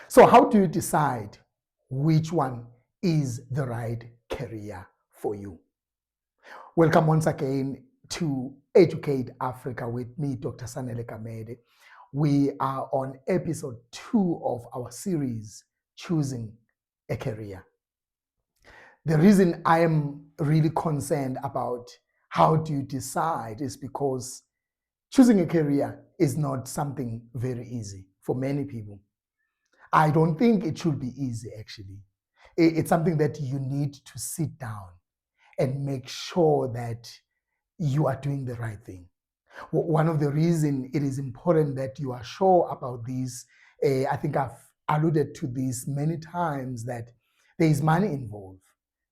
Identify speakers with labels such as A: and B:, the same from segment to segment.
A: So how do you decide which one is the right career for you? Welcome once again to Educate Africa with me, Dr. Sanele Kamede. We are on episode 2 of our series, Choosing a Career. The reason I am really concerned about how do you decide is because choosing a career is not something very easy for many people. I don't think it should be easy, actually. It's something that you need to sit down and make sure that you are doing the right thing. One of the reasons it is important that you are sure about this, I think I've alluded to this many times, that there is money involved,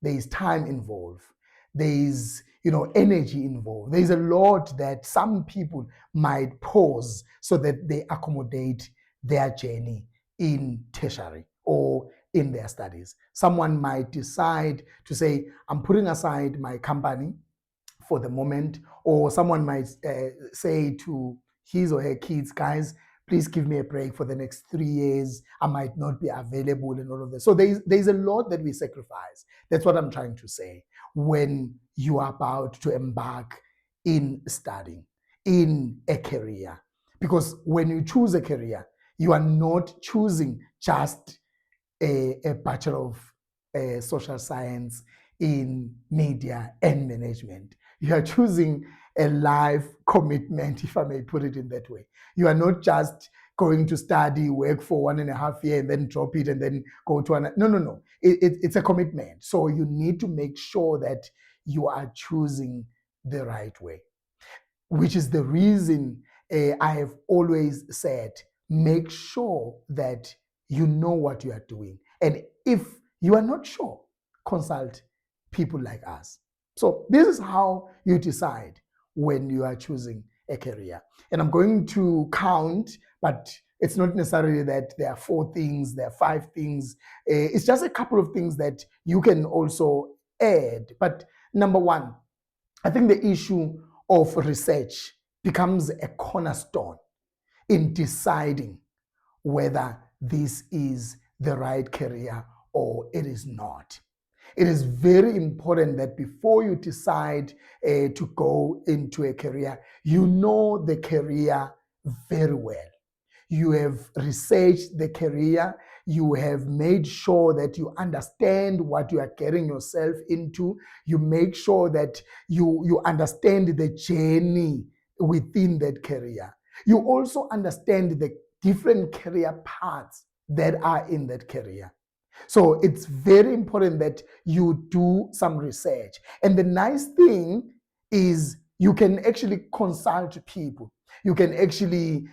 A: there is time involved, there is energy involved. There is a lot that some people might pause so that they accommodate their journey in tertiary or in their studies. Someone might decide to say, I'm putting aside my company for the moment, or someone might say to his or her kids, guys, please give me a break for the next 3 years. I might not be available and all of this. So there's a lot that we sacrifice. That's what I'm trying to say. When you are about to embark in studying, in a career. Because when you choose a career, you are not choosing just a Bachelor of Social Science in Media and Management. You are choosing a life commitment, if I may put it in that way. You are not just going to study, work for 1.5 years, and then drop it and then go to another. No. It's a commitment. So you need to make sure that you are choosing the right way, which is the reason I have always said, make sure that you know what you are doing. And if you are not sure, consult people like us. So this is how you decide when you are choosing a career. And I'm going to count, but it's not necessarily that there are 4 things, there are 5 things. It's just a couple of things that you can also add. But number 1, I think the issue of research becomes a cornerstone in deciding whether this is the right career or it is not. It is very important that before you decide to go into a career, you know the career very well. You have researched the career, you have made sure that you understand what you are getting yourself into, you make sure that you understand the journey within that career. You also understand the different career paths that are in that career. So it's very important that you do some research. And the nice thing is you can actually consult people. You can actually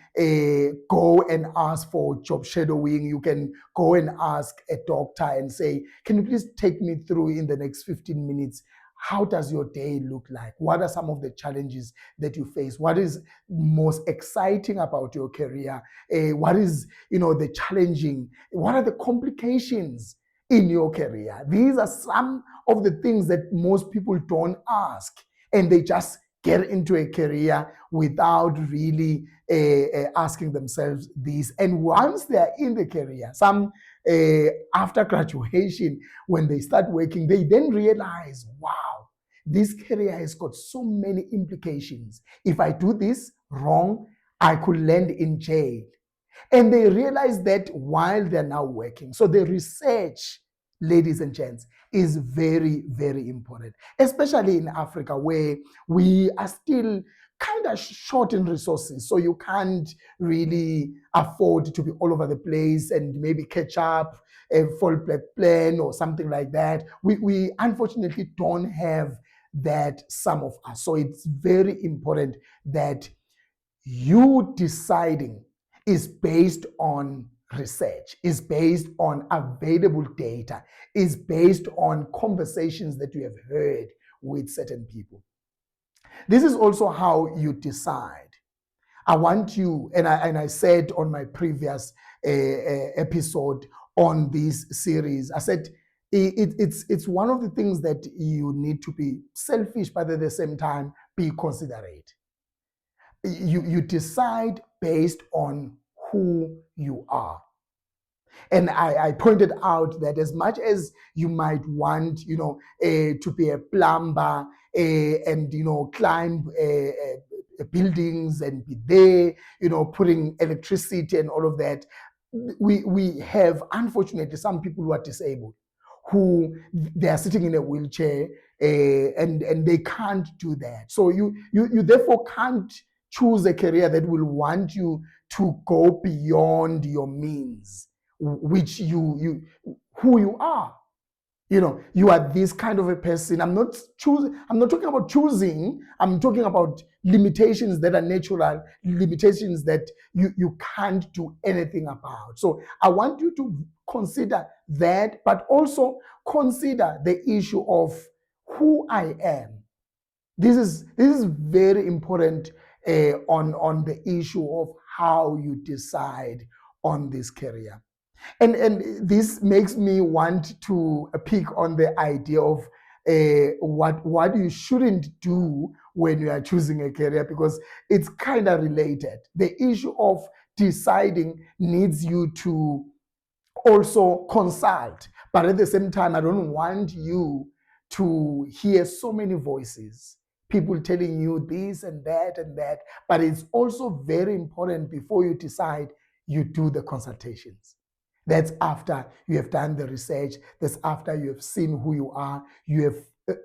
A: go and ask for job shadowing. You can go and ask a doctor and say, can you please take me through in the next 15 minutes? How does your day look like? What are some of the challenges that you face? What is most exciting about your career? What is, the challenging? What are the complications in your career? These are some of the things that most people don't ask, and they just get into a career without really asking themselves these. And once they are in the career, some after graduation, when they start working, they then realize, wow, this career has got so many implications. If I do this wrong, I could land in jail. And they realize that while they're now working. So the research, ladies and gents, is very, very important, especially in Africa, where we are still kind of short in resources. So you can't really afford to be all over the place and maybe catch up a full plan or something like that. We unfortunately don't have that, some of us. So it's very important that you deciding is based on research, is based on available data, is based on conversations that you have heard with certain people. This is also how you decide. I want you, and I said on my previous episode on this series, I said it's one of the things that you need to be selfish, but at the same time be considerate. You decide based on who you are. And I pointed out that as much as you might want, to be a plumber, and, climb buildings and be there, putting electricity and all of that, we have, unfortunately, some people who are disabled, who they are sitting in a wheelchair, and they can't do that. So you therefore can't choose a career that will want you to go beyond your means, which who you are. You are this kind of a person. I'm not talking about choosing. I'm talking about limitations that are natural, limitations that you can't do anything about. So I want you to consider that, but also consider the issue of who I am. This is very important, on the issue of how you decide on this career. And this makes me want to pick on the idea of what you shouldn't do when you are choosing a career, because it's kind of related. The issue of deciding needs you to also consult, but at the same time, I don't want you to hear so many voices, people telling you this and that and that. But it's also very important, before you decide, you do the consultations. That's after you have done the research. That's after you have seen who you are. You have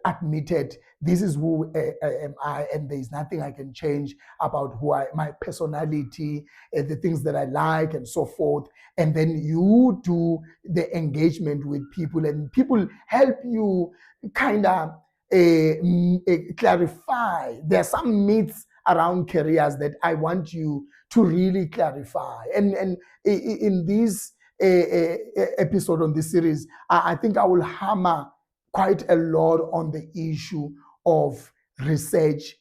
A: admitted, this is who am I, and there is nothing I can change about my personality, the things that I like, and so forth. And then you do the engagement with people, and people help you kind of clarify. There are some myths around careers that I want you to really clarify. And in this episode on this series, I think I will hammer quite a lot on the issue of research,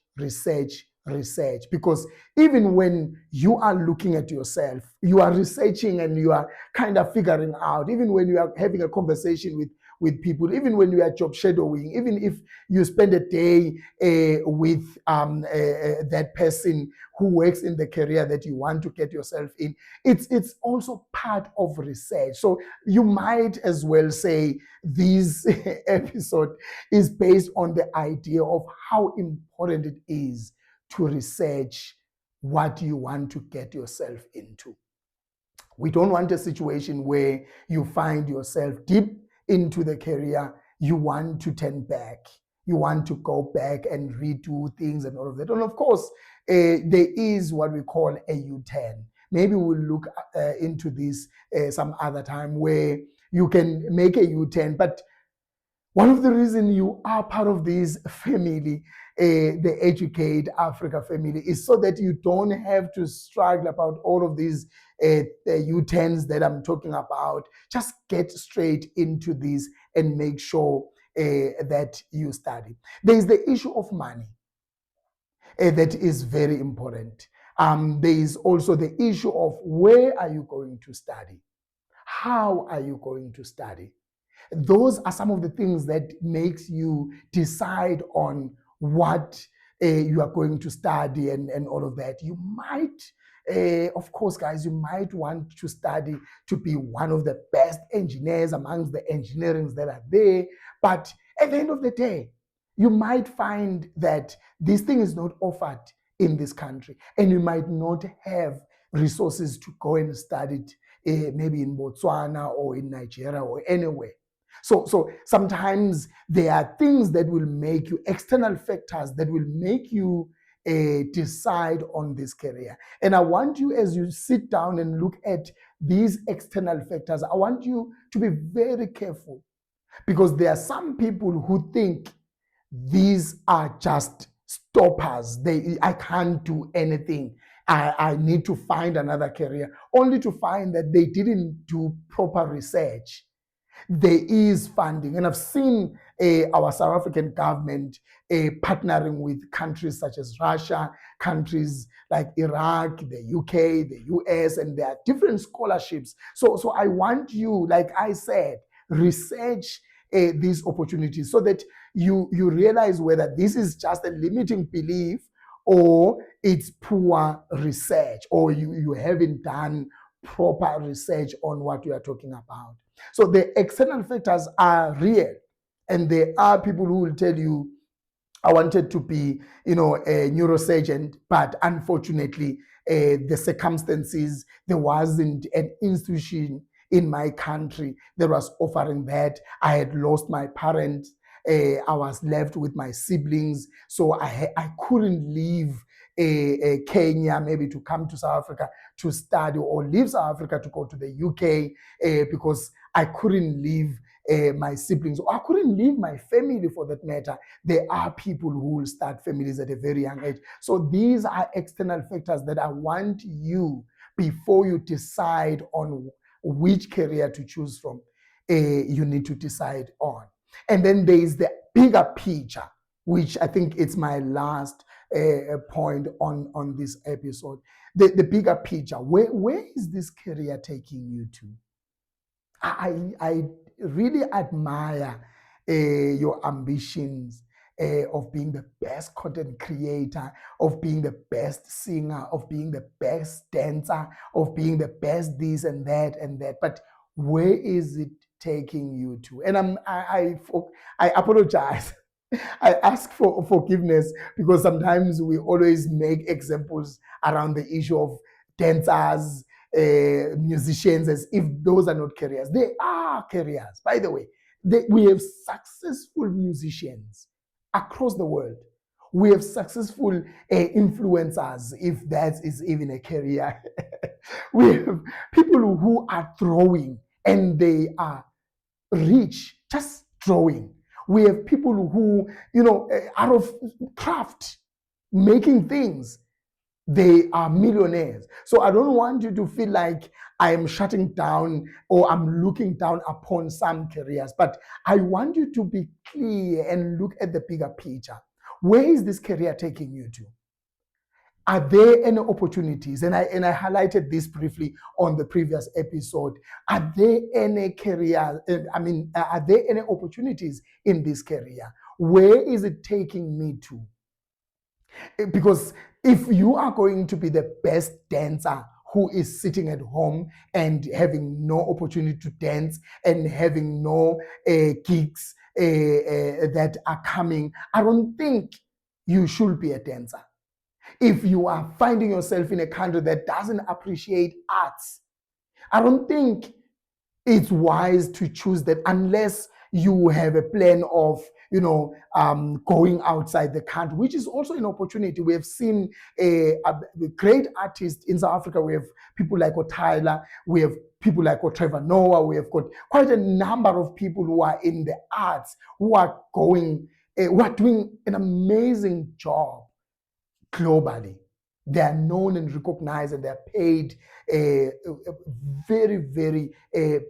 A: because even when you are looking at yourself, you are researching and you are kind of figuring out, even when you are having a conversation with people, even when you are job shadowing, even if you spend a day with that person who works in the career that you want to get yourself in, it's also part of research. So you might as well say this episode is based on the idea of how important it is to research what you want to get yourself into. We don't want a situation where you find yourself deep into the career, you want to turn back. You want to go back and redo things and all of that. And of course, there is what we call a U-turn. Maybe we'll look into this some other time, where you can make a U-turn. But one of the reasons you are part of this family, the Educate Africa family, is so that you don't have to struggle about all of these U-turns that I'm talking about. Just get straight into this and make sure that you study. There is the issue of money that is very important. There is also the issue of where are you going to study? How are you going to study? Those are some of the things that makes you decide on what you are going to study and all of that. You might, of course, guys, you might want to study to be one of the best engineers amongst the engineerings that are there. But at the end of the day, you might find that this thing is not offered in this country, and you might not have resources to go and study it, maybe in Botswana or in Nigeria or anywhere. So sometimes there are things that will make you, external factors that will make you decide on this career. And I want you, as you sit down and look at these external factors, I want you to be very careful, because there are some people who think these are just stoppers. I can't do anything. I need to find another career, only to find that they didn't do proper research. There is funding, and I've seen our South African government partnering with countries such as Russia, countries like Iraq, the UK, the US, and there are different scholarships. So I want you, like I said, research these opportunities, so that you realize whether this is just a limiting belief, or it's poor research, or you haven't done proper research on what we are talking about. So the external factors are real, and there are people who will tell you, I wanted to be, a neurosurgeon, but unfortunately, the circumstances, there wasn't an institution in my country that was offering that. I had lost my parents. I was left with my siblings, so I couldn't leave Kenya maybe to come to South Africa to study, or leave South Africa to go to the UK, because I couldn't leave my siblings, or I couldn't leave my family for that matter. There are people who will start families at a very young age. So these are external factors that I want you, before you decide on which career to choose from, you need to decide on. And then there is the bigger picture, which I think it's my last point on this episode. The bigger picture. Where is this career taking you to? I really admire your ambitions of being the best content creator, of being the best singer, of being the best dancer, of being the best this and that and that. But where is it taking you to? And I apologize. I ask for forgiveness, because sometimes we always make examples around the issue of dancers, musicians, as if those are not careers. They are careers, by the way. We have successful musicians across the world. We have successful influencers, if that is even a career. We have people who are drawing and they are rich just drawing. We have people who, out of craft, making things, they are millionaires. So I don't want you to feel like I am shutting down or I'm looking down upon some careers, but I want you to be clear and look at the bigger picture. Where is this career taking you to? Are there any opportunities? And I highlighted this briefly on the previous episode. Are there any career? Are there any opportunities in this career? Where is it taking me to? Because if you are going to be the best dancer who is sitting at home and having no opportunity to dance and having no gigs that are coming, I don't think you should be a dancer. If you are finding yourself in a country that doesn't appreciate arts, I don't think it's wise to choose that, unless you have a plan of going outside the country, which is also an opportunity. We have seen a great artists in South Africa. We have people like Tyler, we have people like Trevor Noah, we have got quite a number of people who are in the arts, who are doing an amazing job globally. They are known and recognized, and they're paid very, very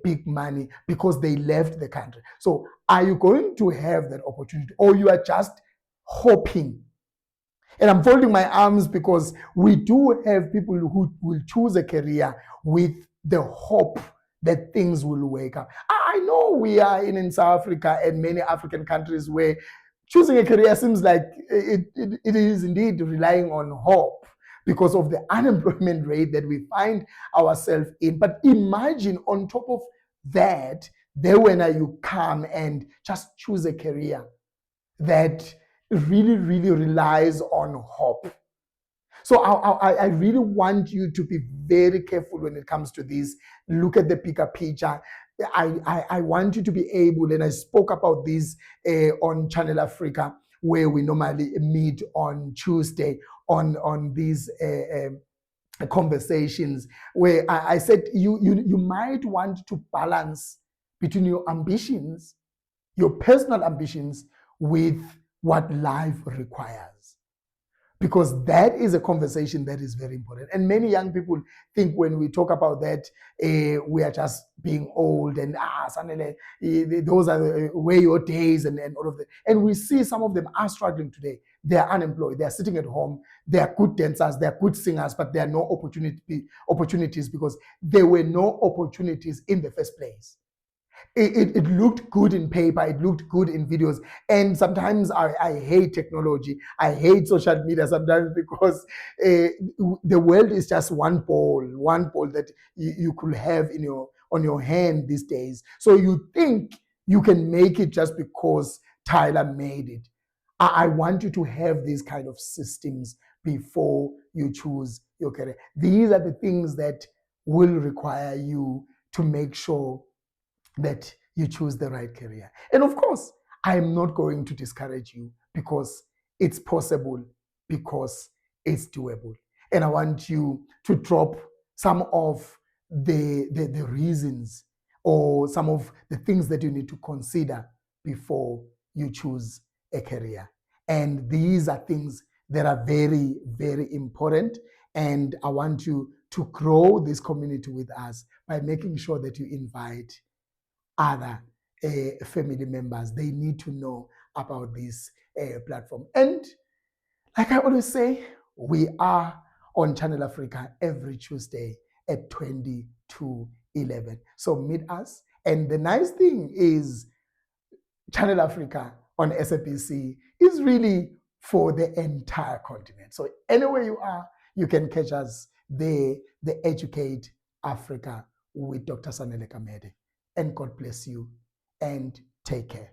A: big money because they left the country. So are you going to have that opportunity, or you are just hoping? And I'm folding my arms, because we do have people who will choose a career with the hope that things will wake up. I know we are in South Africa and many African countries where choosing a career seems like it is indeed relying on hope, because of the unemployment rate that we find ourselves in. But imagine on top of that, then when you come and just choose a career that really, really relies on hope. So I really want you to be very careful when it comes to this. Look at the bigger picture. I want you to be able, and I spoke about this on Channel Africa, where we normally meet on Tuesday on these conversations, where I said you might want to balance between your ambitions, your personal ambitions, with what life requires. Because that is a conversation that is very important. And many young people think when we talk about that, we are just being old and suddenly those are where your days and all of that. And we see some of them are struggling today. They are unemployed. They are sitting at home. They are good dancers. They are good singers, but there are no opportunities because there were no opportunities in the first place. It looked good in paper, it looked good in videos. And sometimes I hate technology, I hate social media sometimes, because the world is just one ball that you could have in your on your hand these days. So you think you can make it just because Tyler made it. I want you to have these kind of systems before you choose your career. These are the things that will require you to make sure that you choose the right career. And of course, I'm not going to discourage you, because it's possible, because it's doable. And I want you to drop some of the reasons, or some of the things that you need to consider before you choose a career. And these are things that are very, very important. And I want you to grow this community with us by making sure that you invite other family members. They need to know about this platform. And like I always say, we are on Channel Africa every Tuesday at 20 to 11. So meet us. And the nice thing is, Channel Africa on SABC is really for the entire continent. So anywhere you are, you can catch us there, the Educate Africa with Dr. Sanele Kamede. And God bless you, and take care.